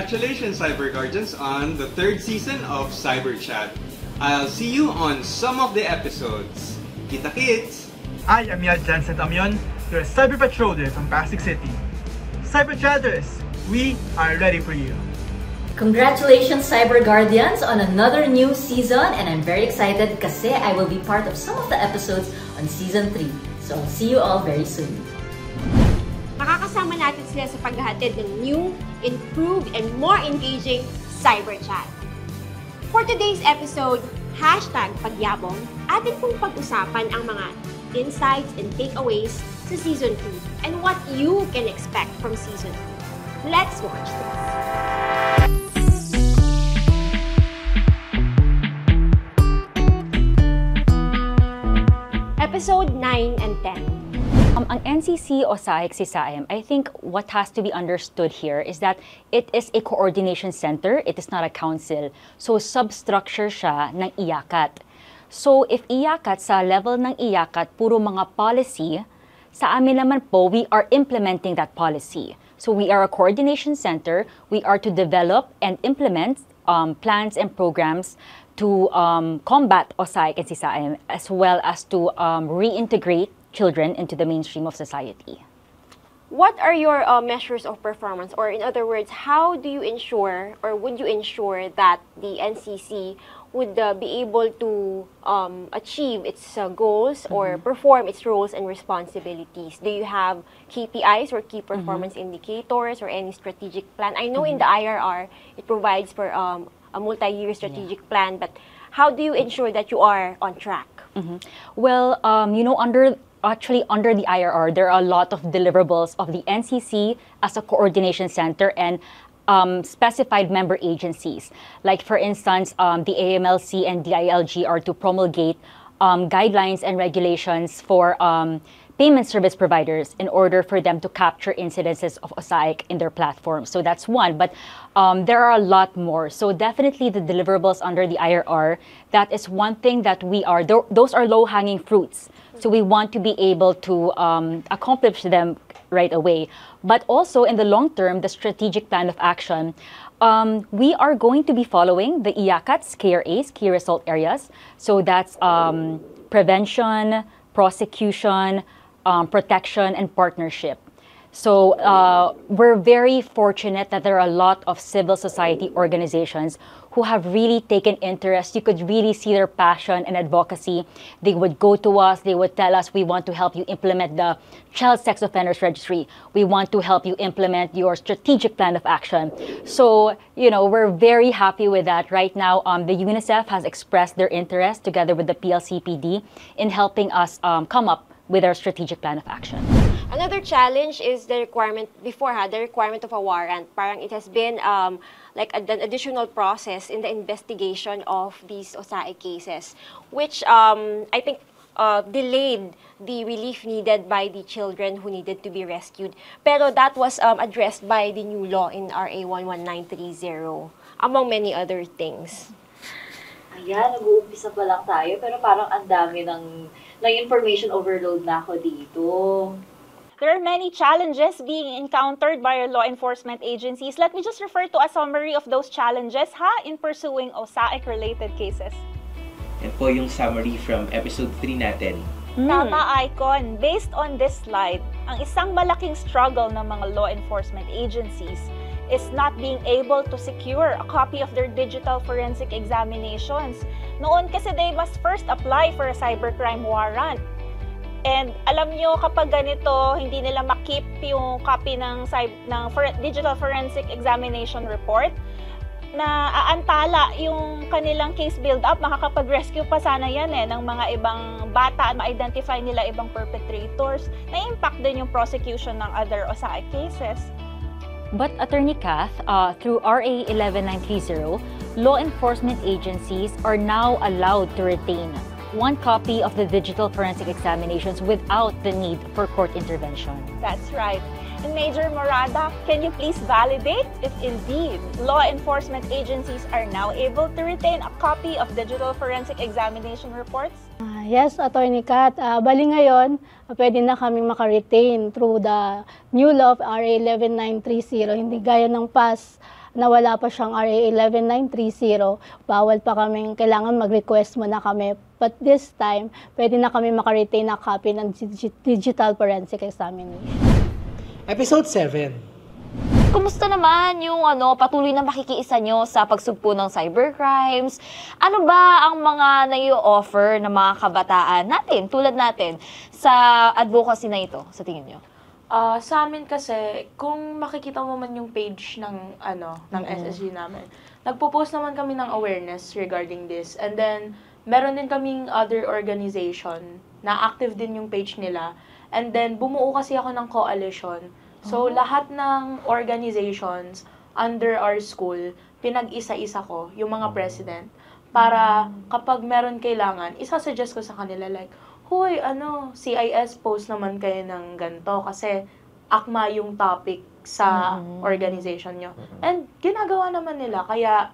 Congratulations, Cyber Guardians, on the 3rd season of Cyber Chat. I'll see you on some of the episodes. Kita kits! I am Yad Janset Amyon, your Cyber Patroller from Pasig City. Cyber Chatters, we are ready for you. Congratulations, Cyber Guardians, on another new season, and I'm very excited kasi I will be part of some of the episodes on Season 3. So I'll see you all very soon. Makakasama natin sila sa paghahatid ng new, improved, and more engaging Cyber Chat. For today's episode, #pagyabong, atin pong pag-usapan ang mga insights and takeaways sa Season 2 and what you can expect from Season 2. Let's watch this! Episode 9 and 10. Ang NCC o SAIC-CSAIM, I think what has to be understood here is that it is a coordination center, it is not a council. So substructure siya ng IACAT. So if IACAT sa level ng IACAT, puro mga policy, sa amin naman po, we are implementing that policy. So we are a coordination center, we are to develop and implement plans and programs to combat OSAIC and CSAIM, as well as to reintegrate children into the mainstream of society. What are your measures of performance? Or in other words, how do you ensure or would you ensure that the NCC would be able to achieve its goals or perform its roles and responsibilities? Do you have KPIs or key performance indicators or any strategic plan? I know in the IRR, it provides for a multi-year strategic plan, but how do you ensure that you are on track? Well, you know, under the IRR, there are a lot of deliverables of the NCC as a coordination center and specified member agencies. Like for instance, the AMLC and DILG are to promulgate guidelines and regulations for payment service providers in order for them to capture incidences of OSAIC in their platforms. So that's one, but there are a lot more. So definitely the deliverables under the IRR, that is one thing that we are, those are low-hanging fruits. So we want to be able to accomplish them right away. But also in the long term, the strategic plan of action, we are going to be following the IACAT's KRAs, key result areas. So that's prevention, prosecution, protection, and partnership. So we're very fortunate that there are a lot of civil society organizations who have really taken interest. You could really see their passion and advocacy. They would go to us, they would tell us, we want to help you implement the Child Sex Offenders Registry. We want to help you implement your strategic plan of action. So, you know, we're very happy with that. Right now, the UNICEF has expressed their interest together with the PLCPD in helping us come up with our strategic plan of action. Another challenge is the requirement, the requirement of a warrant. Parang it has been like an additional process in the investigation of these OSAIC cases, which I think delayed the relief needed by the children who needed to be rescued. Pero that was addressed by the new law in RA 11930, among many other things. Ayan, nag-uumpisa pa lang tayo, pero parang ang dami ng information overload na ako dito. There are many challenges being encountered by our law enforcement agencies. Let me just refer to a summary of those challenges in pursuing OSAIC-related cases. Yan po yung summary from episode 3 natin. Tama, Icon. Based on this slide, ang isang malaking struggle ng mga law enforcement agencies is not being able to secure a copy of their digital forensic examinations. Noon kasi they must first apply for a cybercrime warrant. And alam nyo, kapag ganito, hindi nila makip yung copy ng digital forensic examination report, na aantala yung kanilang case build-up, makakapag-rescue pa sana yan ng mga ibang bata at ma-identify nila ibang perpetrators, na-impact din yung prosecution ng other OSAIC cases. But Attorney Kath, through RA 11930, law enforcement agencies are now allowed to retain one copy of the digital forensic examinations without the need for court intervention. That's right. And Major Morada, can you please validate if indeed law enforcement agencies are now able to retain a copy of digital forensic examination reports? Yes, Attorney Kat. Bali ngayon, pwede na kami maka-retain through the new law of RA 11930. Hindi gaya ng past, nawala pa siyang RA 11930, bawal pa kaming, kailangan mag-request muna kami. But this time, pwede na kami makaretain na copy ng digital forensic examination. Episode 7. Kumusta naman yung patuloy na makikiisa nyo sa pagsugpo ng cybercrimes? Ano ba ang mga nai-offer ng mga kabataan natin, tulad natin, sa advocacy na ito, sa tingin nyo? Sa amin kasi, kung makikita mo man yung page ng SSG namin, nagpo-post naman kami ng awareness regarding this. And then, meron din kaming other organization na active din yung page nila. And then, bumuo kasi ako ng coalition. So, lahat ng organizations under our school, pinag-isa-isa ko, yung mga president, para kapag meron kailangan, isasuggest ko sa kanila like, Hoy, CIS post naman kayo ng ganito kasi akma yung topic sa organization nyo. And ginagawa naman nila. Kaya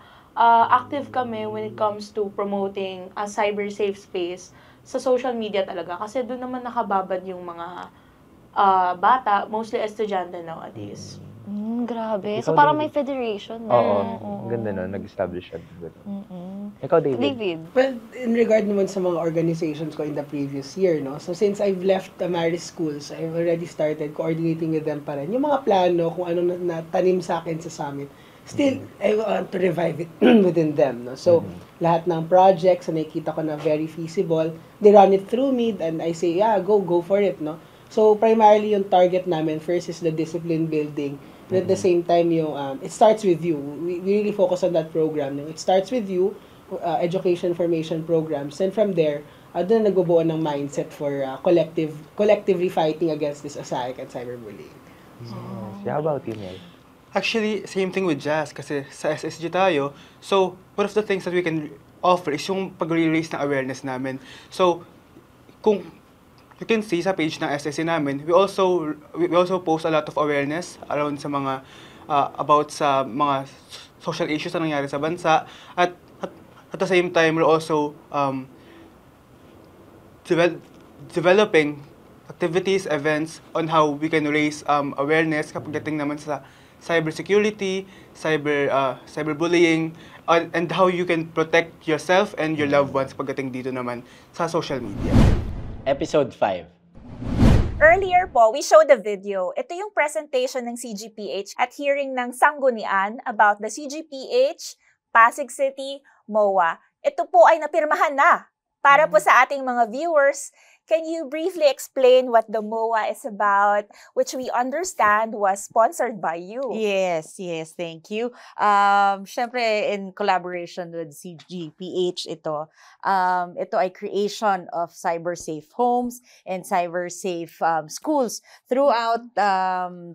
active kami when it comes to promoting a cyber safe space sa social media talaga. Kasi doon naman nakababad yung mga bata, mostly estudyante nowadays. Grabe. Ikaw, So, parang David? may federation. Oo. Ganda no, nag-establish siya. Ikaw, David? Well, in regard naman sa mga organizations ko in the previous year, no? So, since I've left the Marist schools, I've already started coordinating with them pa rin. Yung mga plano, kung ano natanim sa akin sa summit, still, I want to revive it within them, no? So, lahat ng projects na nakikita ko na very feasible, they run it through me, and I say, yeah, go for it, no? So, primarily, yung target namin, first is the discipline building. And at the same time, yung, it starts with you. We really focus on that program. It starts with you, education formation programs. And from there, doon na nagbubuo ng mindset for collectively fighting against this ASAIC and cyberbullying. How about you, Mel? Actually, same thing with Jazz kasi sa SSG tayo. So, one of the things that we can offer is yung pag-release ng awareness namin. So, kung you can see sa page ng SSC namin, we also post a lot of awareness around sa mga about sa mga social issues na nangyari sa bansa, at the same time we're also developing activities, events on how we can raise awareness kapag dating naman sa cybersecurity, cyberbullying, and how you can protect yourself and your loved ones pagdating dito naman sa social media. Episode 5. Earlier po, we showed the video. Ito yung presentation ng CGPH at hearing ng sanggunian about the CGPH, Pasig City, MOA. Ito po ay napirmahan na. Para po sa ating mga viewers, can you briefly explain what the MOA is about, which we understand was sponsored by you? Yes, thank you. Syempre, in collaboration with CGPH, ito ay creation of cyber-safe homes and cyber-safe schools throughout,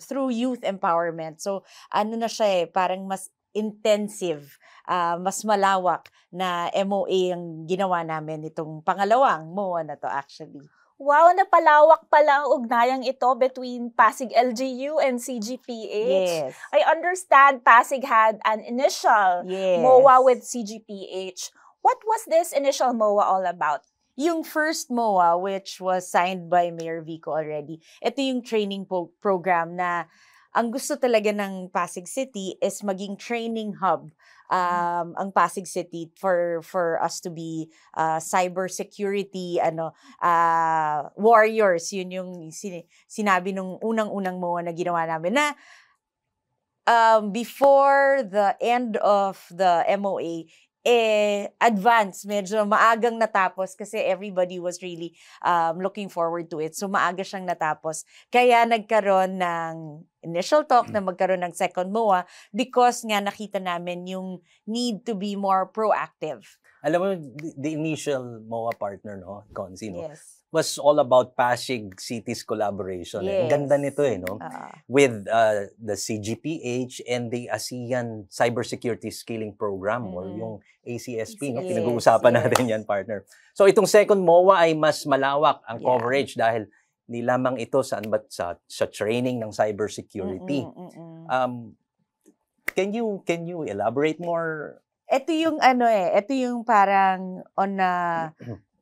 through youth empowerment. So, ano na siya parang mas intensive, mas malawak na MOA ang ginawa namin itong pangalawang MOA na to actually. Wow, napalawak pala ang ugnayang ito between Pasig LGU and CGPH. Yes. I understand Pasig had an initial MOA with CGPH. What was this initial MOA all about? Yung first MOA, which was signed by Mayor Vico already, ito yung training program na ang gusto talaga ng Pasig City is maging training hub ang Pasig City for us to be cyber security warriors. Yun yung sinabi nung unang-unang MOA na ginawa namin na before the end of the MOA, advance, medyo maagang natapos kasi everybody was really looking forward to it. So maaga siyang natapos. Kaya nagkaroon ng initial talk na magkaroon ng second MOA because nga nakita namin yung need to be more proactive. Alam mo, the initial MOA partner, no, Conzi, no, Yes. was all about Pasig City's collaboration. Ang ganda nito, no? With the CGPH and the ASEAN Cybersecurity Skilling Program or yung ACSP, no? Pinag-uusapan natin yan, partner. So itong second MOA ay mas malawak ang coverage dahil hindi lamang ito sa training ng cybersecurity. Can you elaborate more? Ito yung ito yung parang on a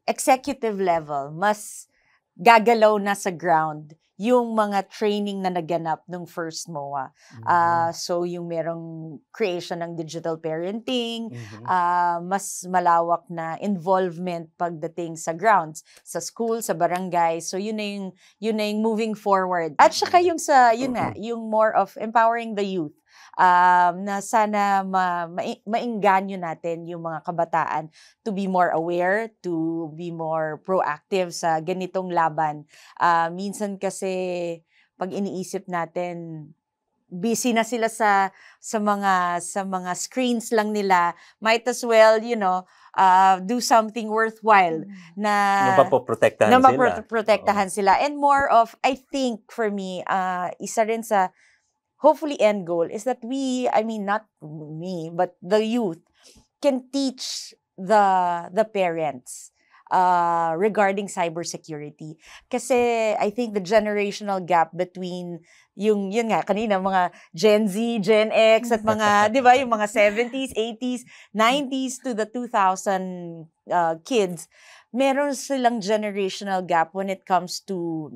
executive level, mas gagalaw na sa ground yung mga training na naganap nung first MOA. So yung merong creation ng digital parenting, mas malawak na involvement pagdating sa grounds, sa school, sa barangay. So yun na yung moving forward. At saka yung yung more of empowering the youth. Na sana mainganyo natin yung mga kabataan to be more aware, to be more proactive sa ganitong laban. Minsan kasi pag iniisip natin, busy na sila sa mga screens lang nila, might as well, do something worthwhile na mapoprotektahan sila. And more of, I think for me, isa rin sa hopefully end goal is that not me, but the youth can teach the parents regarding cybersecurity. Kasi I think the generational gap between yun nga, kanina mga Gen Z, Gen X, at mga, di ba, yung mga 70s, 80s, 90s to the 2000 kids, meron silang generational gap when it comes to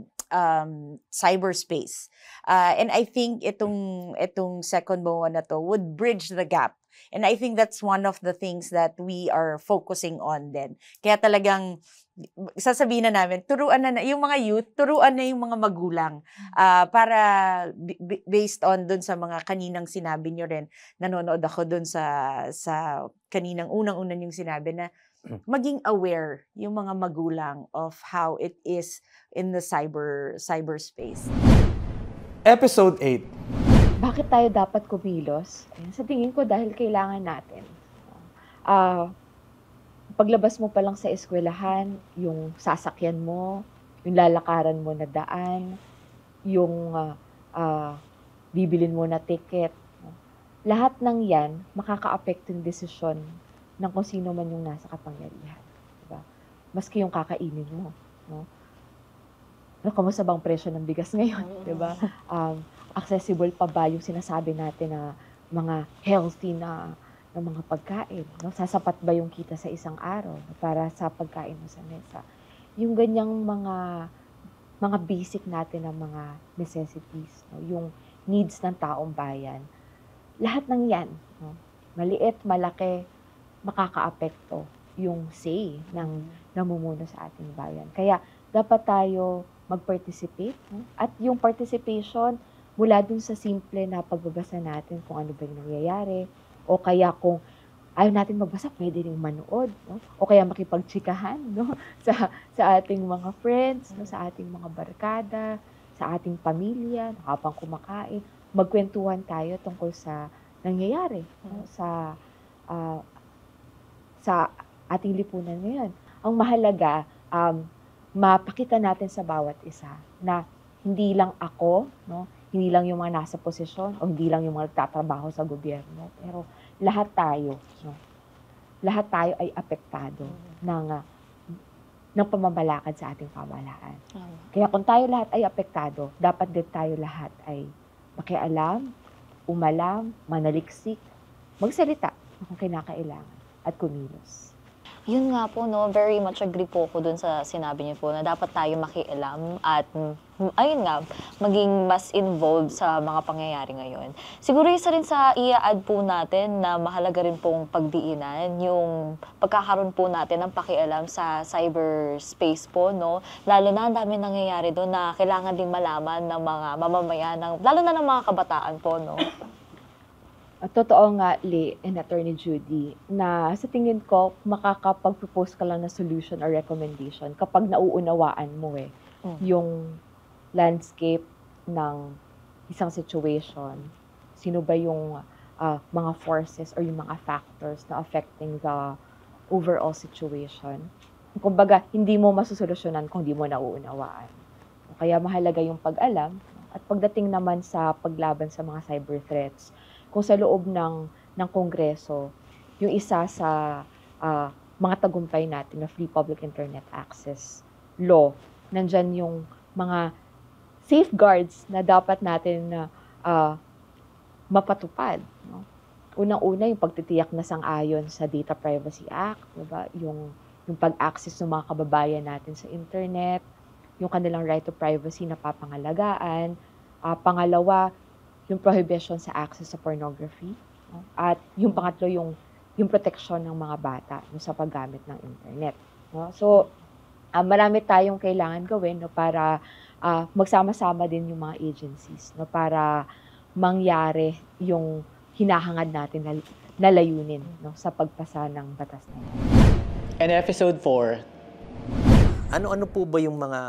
cyberspace. And I think itong second MOA na to would bridge the gap. And I think that's one of the things that we are focusing on din. Kaya talagang sasabihin na namin, turuan na yung mga youth, turuan na yung mga magulang para based on dun sa mga kaninang sinabi nyo rin. Nanonood ako dun sa kaninang unang-unang yung sinabi na maging aware yung mga magulang of how it is in the cyberspace. Episode 8. Bakit tayo dapat kumilos? Sa tingin ko dahil kailangan natin. Paglabas mo pa lang sa eskwelahan, yung sasakyan mo, yung lalakaran mo na daan, yung bibilin mo na ticket. Lahat ng yan, makaka-apekto yung desisyon ng kung sino man yung nasa kapangyarihan. Diba? Maski yung kakainin mo. No? Kamusta bang presyo ng bigas ngayon? Diba? Accessible pa ba yung sinasabi natin na mga healthy na mga pagkain? No? Sasapat ba yung kita sa isang araw para sa pagkain mo sa mesa? Yung ganyang mga basic natin na mga necessities, no? Yung needs ng taong bayan, lahat ng yan, no? Maliit, malaki, makakaapekto yung say ng namumuno sa ating bayan. Kaya dapat tayo mag-participate, no? At yung participation mula dun sa simple na pagbabasa natin kung ano ba yung nangyayari, o kaya kung ayaw natin magbasa, pwede rin manood, no? O kaya makipagtsikahan, no? sa ating mga friends, no? Sa ating mga barkada, sa ating pamilya, habang kumakain, magkwentuhan tayo tungkol sa nangyayari, no? Sa ating lipunan ngayon. Ang mahalaga, mapakita natin sa bawat isa na hindi lang ako, no? Hindi lang yung mga nasa posisyon o hindi lang yung mga nagtatrabaho sa gobyerno, pero lahat tayo, no? Lahat tayo ay apektado ng pamamalakad sa ating pamahalaan. Kaya kung tayo lahat ay apektado, dapat din tayo lahat ay makialam, umalam, manaliksik, magsalita kung kinakailangan at kumilos. Yun nga po, no, very much agree po ako dun sa sinabi niyo po na dapat tayo makialam at ayun nga, maging mas involved sa mga pangyayari ngayon. Siguro isa rin sa i-add po natin na mahalaga rin pong pagdiinan yung pagkakaroon po natin ng pakialam sa cyberspace po, no? Lalo na ang dami nangyayari doon na kailangan din malaman ng mga mamamayan, lalo na ng mga kabataan po, no? Totoo nga, Lee and Attorney Judy, na sa tingin ko, makakapag-propose ka lang na solution or recommendation kapag nauunawaan mo yung landscape ng isang situation. Sino ba yung mga forces or yung mga factors na affecting the overall situation. Kumbaga, hindi mo masusolusyonan kung hindi mo nauunawaan. Kaya mahalaga yung pag-alam. At pagdating naman sa paglaban sa mga cyber threats, kung sa loob ng Kongreso, yung isa sa mga tagumpay natin na Free Public Internet Access Law, nandyan yung mga safeguards na dapat natin mapatupad. No? Unang-una, yung pagtitiyak na sang-ayon sa Data Privacy Act, diba? Yung pag-access ng mga kababayan natin sa internet, yung kanilang right to privacy na papangalagaan. Pangalawa, yung prohibition sa access sa pornography. No? At yung pangatlo, yung protection ng mga bata no, sa paggamit ng internet. No? So, marami tayong kailangan gawin no, para magsama-sama din yung mga agencies no, para mangyari yung hinahangad natin na layunin no, sa pagpasa ng batas na ito. And episode 4. Ano-ano po ba yung mga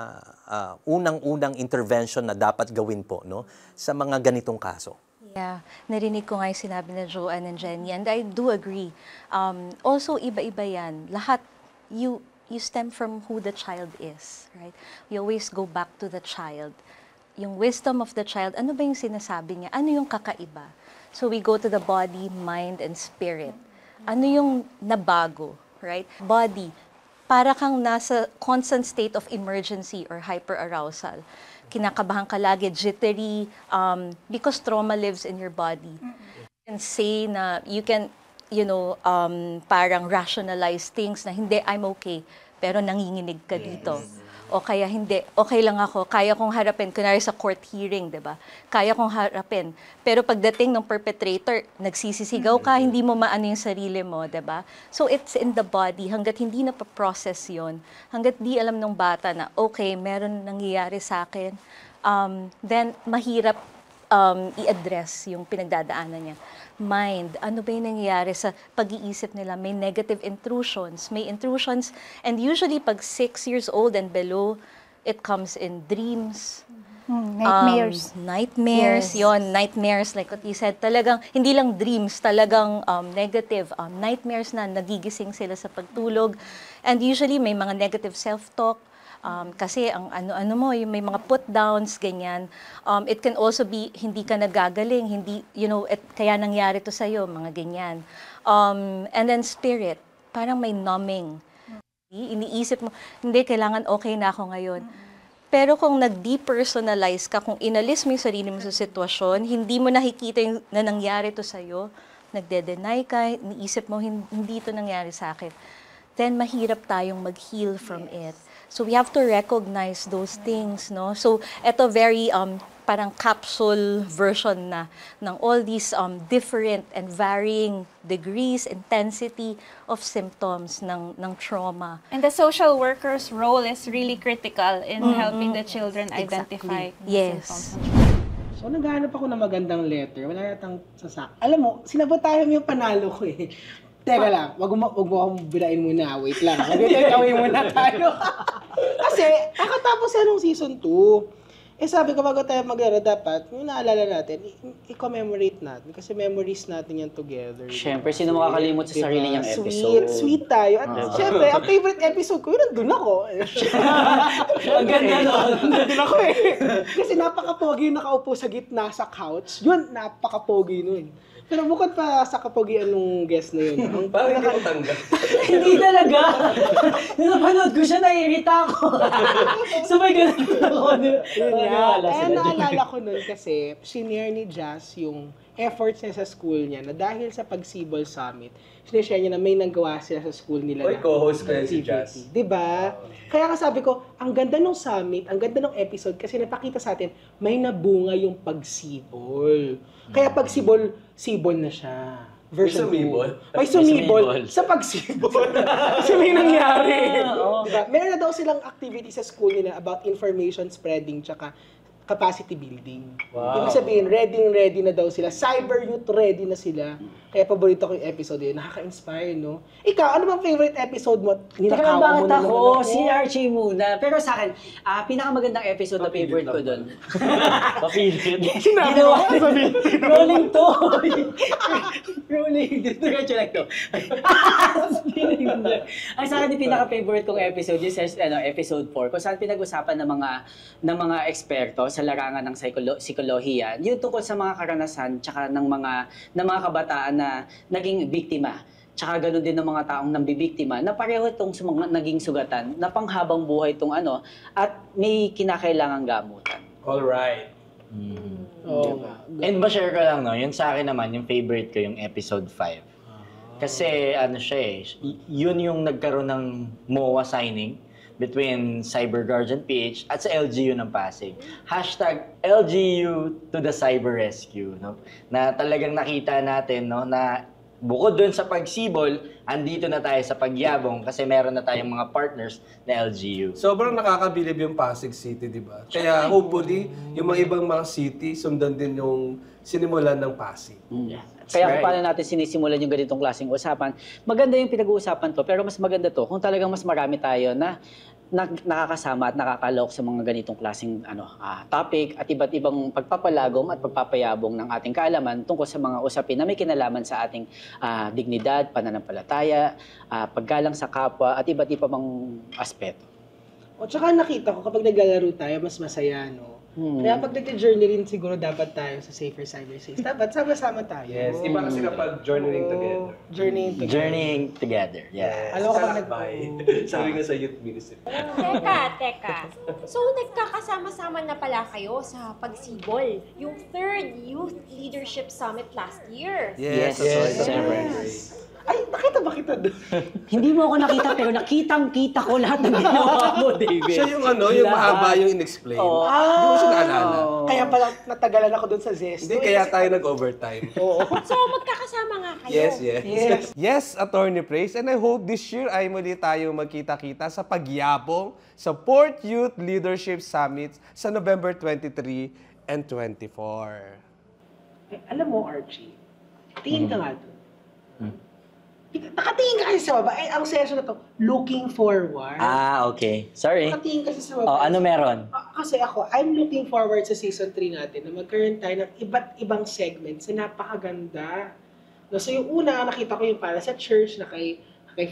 unang-unang intervention na dapat gawin po no, sa mga ganitong kaso? Yeah, narinig ko nga yung sinabi na Joanne and Jenny, and I do agree. Also, iba-iba yan. Lahat, you stem from who the child is, right? We always go back to the child. Yung wisdom of the child, ano ba yung sinasabi niya? Ano yung kakaiba? So we go to the body, mind, and spirit. Ano yung nabago, right? Body, para kang nasa constant state of emergency or hyperarousal. Kinakabahan ka lagi, jittery, because trauma lives in your body. You can say na, you can, parang rationalize things na hindi, I'm okay, pero nanginginig ka dito. O kaya hindi, okay lang ako, kaya kong harapin, kunwari sa court hearing, diba? Kaya kong harapin. Pero pagdating ng perpetrator, nagsisisigaw ka, hindi mo maano yung sarili mo, diba? So it's in the body, hanggat hindi na pa-process yun, hanggat di alam ng bata na, okay, meron nangyayari sa akin, then mahirap i-address yung pinagdadaanan niya. Mind, ano ba yung nangyayari sa pag-iisip nila? May negative intrusions. May intrusions, and usually pag 6 years old and below, it comes in dreams. Nightmares. Nightmares, Yes. yon, nightmares, like what you said, talagang, hindi lang dreams, talagang negative nightmares na nagigising sila sa pagtulog. And usually may mga negative self-talk, kasi ang ano mo, yung may mga put-downs, ganyan. It can also be, hindi ka nagagaling, hindi, kaya nangyari to sa'yo, mga ganyan. And then spirit, parang may numbing. Iniisip mo, hindi, kailangan okay na ako ngayon. Pero kung nag-depersonalize ka, kung inalis mo yung sarili mo sa sitwasyon, hindi mo nakikita yung na nangyari to sa'yo, nagde-deny ka, iniisip mo, hindi to nangyari sa akin, then mahirap tayong mag-heal from it. So we have to recognize those things, no? So ito very parang capsule version na ng all these different and varying degrees, intensity of symptoms ng trauma. And the social worker's role is really critical in helping the children identify the symptoms. So, naghahanap ako ng magandang letter. Wala yatang sasak. Alam mo, sinabotayan mo yung panalo ko eh. Teka lang, wag mo akong bilain muna. Wait lang. Mag-take away muna tayo. Kasi, kakatapos yan ng season 2. Sabi ko, bago tayo dapat, yung naalala natin, i-commemorate natin. Kasi memories natin yan together. Siyempre, sino makakalimot sa sarili niyang episode? Sweet tayo. At siyempre, ang favorite episode ko, yun, nandun ako. Ang ganda nun. Nandun ako eh. Kasi napaka-pogi yung nakaupo sa gitna sa couch. Yun, napaka-pogi nun. Pero bukod pa sa kapogian nung guest na yun. Parang hindi ko tanggap. Hindi talaga. Nung napanood ko siya, naiirita ako. So may ganun ako. Naalala ko nun kasi, sinare ni Jazz yung efforts niya sa school niya na dahil sa Pagsibol Summit, sinishare niya na may nagawa sila sa school nila. Oy, co-host ko yan si Jazz. Diba? Kaya sabi ko, ang ganda ng summit, ang ganda ng episode kasi napakita sa atin, may nabunga yung pagsibol. Kaya pagsibol, sibol na siya. Version 2. May sumibol sa pagsibol. Kasi may nangyari. Diba? Meron na daw silang activity sa school nila about information spreading tsaka capacity building. Wow. Ibig sabihin, ready na daw sila. Cyber youth ready na sila. Kaya paborito ko yung episode yun. Nakaka-inspire, no? Ikaw, ano bang favorite episode mo? Teka, bakit ako? Si Archie muna. Pero sa akin, pinakamagandang episode na favorite ko doon. Papilit. Ginawa Rolling to. Rolling. Diretso lang to. Ang sa akin, yung pinaka-favorite kong episode, yung episode 4, kung saan pinag-usapan ng mga eksperto sa larangan ng psikolohiya, yung tungkol sa mga karanasan tsaka ng mga kabataan na naging biktima. Tsaka ganoon din ng mga taong nambibiktima na pareho itong naging sugatan na panghabang buhay itong at may kinakailangang gamutan. Alright. And ma-share ko lang, no? Yun sa akin naman, yung favorite ko, yung episode 5. Kasi siya yun yung nagkaroon ng MOA signing between Cyber Guardian PH at sa LGU ng Pasig. #LGU to the Cyber Rescue. No? Na talagang nakita natin, no, na bukod dun sa pagsibol, andito na tayo sa pagyabong kasi meron na tayong mga partners na LGU. Sobrang nakakabilib yung Pasig City, di ba? Kaya hopefully, yung mga ibang mga city, sundan din yung sinimulan ng Pasig. Yeah. Kaya kung paano natin sinisimulan yung ganitong klaseng usapan, maganda yung pinag-uusapan to, pero mas maganda to kung talagang mas marami tayo na nakakasama at nakakalok sa mga ganitong klaseng topic at iba't ibang pagpapalagom at pagpapayabong ng ating kaalaman tungkol sa mga usapin na may kinalaman sa ating dignidad, pananampalataya, paggalang sa kapwa at iba't ibang aspeto. O tsaka nakita ko kapag naglalaro tayo, mas masaya, no? Kaya pag nag-journey rin siguro dapat tayo sa Safer Cyberspace. Dapat sama-sama tayo. Yes, iba kasi kapag journeying together. Journeying together, yeah. Alam ko pag sabi nga sa youth ministry. Teka. So, nagkakasama-sama na pala kayo sa pagsibol. Yung 3rd Youth Leadership Summit last year. Yes. Ay, nakita ba kita doon? Hindi mo ako nakita, pero nakitang-kita ko lahat ng ginawa mo, David. Siya yung yung mahaba yung in-explain. Hindi mo siya naalala. Kaya pala natagalan ako doon sa Zesto. Hindi, kaya tayo nag-overtime. So, magkakasama nga kayo. Yes, Attorney Praise. And I hope this year ay muli tayo magkita-kita sa pagyabong sa 4th Youth Leadership Summit sa November 23 and 24. Alam mo, Archie, tingin ka nga doon. Nakatingin ka kasi sa baba. Ang session na to, looking forward. Okay. Sorry. Nakatingin kasi sa baba. Ano meron? Kasi ako, I'm looking forward sa season 3 natin na magkaroon tayo ng iba't ibang segments na napakaganda. So yung una, nakita ko yung para sa church, na kay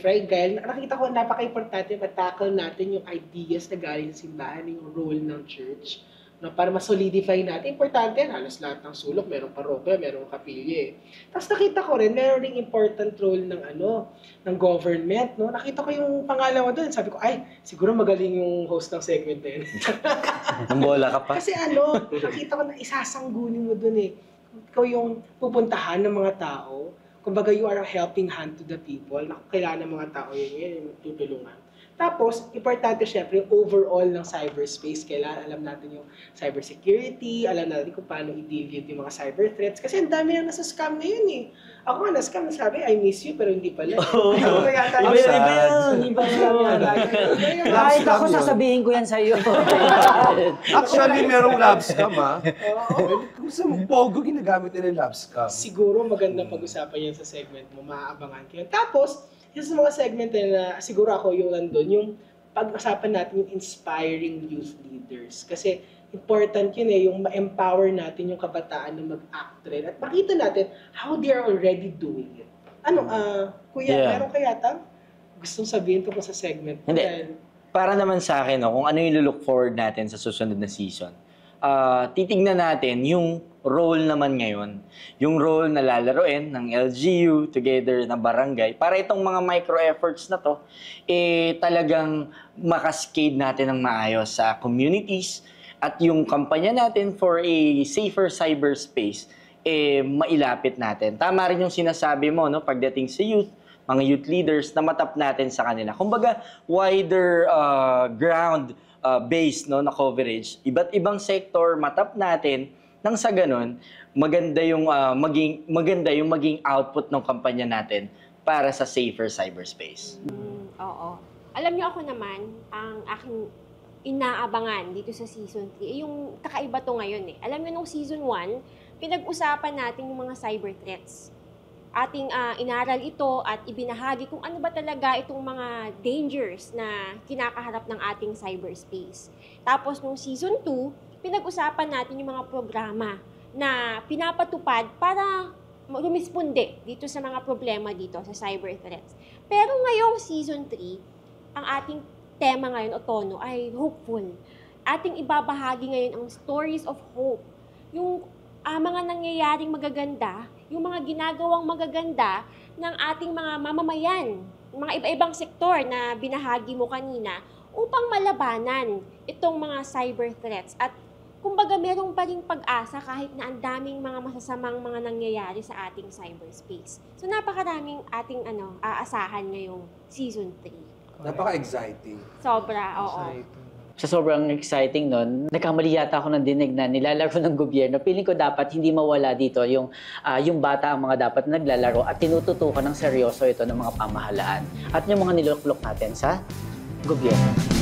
Fry Guy, nakita ko napaka-importante matackle natin yung ideas na galing sa simbahan, yung role ng church. No, para ma-solidify natin. Importante yan, halos lahat ng sulok, merong parokya, merong kapilya. Tapos nakita ko rin, meron ring important role ng ng government. No? Nakita ko yung pangalawa doon. Sabi ko, ay, siguro magaling yung host ng segment na yun. Nambola ka pa. Kasi nakita ko na isasanggunin mo doon eh. Ikaw yung pupuntahan ng mga tao. Kumbaga, you are a helping hand to the people. Kailangan ng mga tao yun, yung tutulungan. Tapos, importante syempre yung overall ng cyberspace. Kailangan alam natin yung cybersecurity, alam natin kung paano i-deal yung mga cyber threats. Kasi ang dami na nasa scam ngayon eh. Ako nga na-scam, nasabi, I miss you, pero hindi pala. Kahit ako sasabihin ko yan sa'yo. Actually, merong love scam Gusto mo, pogo ginagamit nila yung love scam. Siguro magandang pag-usapan yan sa segment mo, maaabangan ko yan. Tapos, isa sa mga segment na siguro ako yung nandun, yung pag-usapan natin yung inspiring youth leaders. Kasi important yun yung ma-empower natin yung kabataan na mag-act rin. At makita natin how they are already doing it. Kuya, meron kaya gustong sabihin tungkol sa segment? Hindi. Para naman sa akin, kung ano yung look forward natin sa susunod na season, titignan natin yung role naman ngayon, yung role na lalaroin ng LGU together na barangay para itong mga micro efforts na to talagang makascade natin ng maayos sa communities at yung kampanya natin for a safer cyberspace mailapit natin. Tama rin yung sinasabi mo pagdating sa youth, mga youth leaders na matap natin sa kanila. Kumbaga wider ground based na coverage, iba't ibang sector matap natin nang sa ganun maganda yung maging output ng kampanya natin para sa safer cyberspace. Oo. Alam niyo ako naman, ang aking inaabangan dito sa season 3 yung kakaiba to ngayon eh. Alam niyo nung season 1, pinag-usapan natin yung mga cyber threats. Ating inaral ito at ibinahagi kung ano ba talaga itong mga dangers na kinakaharap ng ating cyberspace. Tapos nung season 2, pinag-usapan natin yung mga programa na pinapatupad para rumisponde dito sa mga problema dito sa cyber threats. Pero ngayong season 3, ang ating tema ngayon, Otono, ay hopeful. Ating ibabahagi ngayon ang stories of hope. Yung mga nangyayaring magaganda, yung mga ginagawang magaganda ng ating mga mamamayan, mga iba-ibang sektor na binahagi mo kanina, upang malabanan itong mga cyber threats. At kumbaga merong pa ring pag-asa kahit na ang daming mga masasamang mga nangyayari sa ating cyberspace. So napakaraming ating aasahan ngayong season 3. Napaka-exciting. Sobra, oo. Sa sobrang exciting nun, nagkamali yata ako ng dinig na nilalaro ng gobyerno. Feeling ko dapat hindi mawala dito yung bata ang mga dapat naglalaro at tinututukan ng seryoso ito ng mga pamahalaan at yung mga niluklok natin sa gobyerno.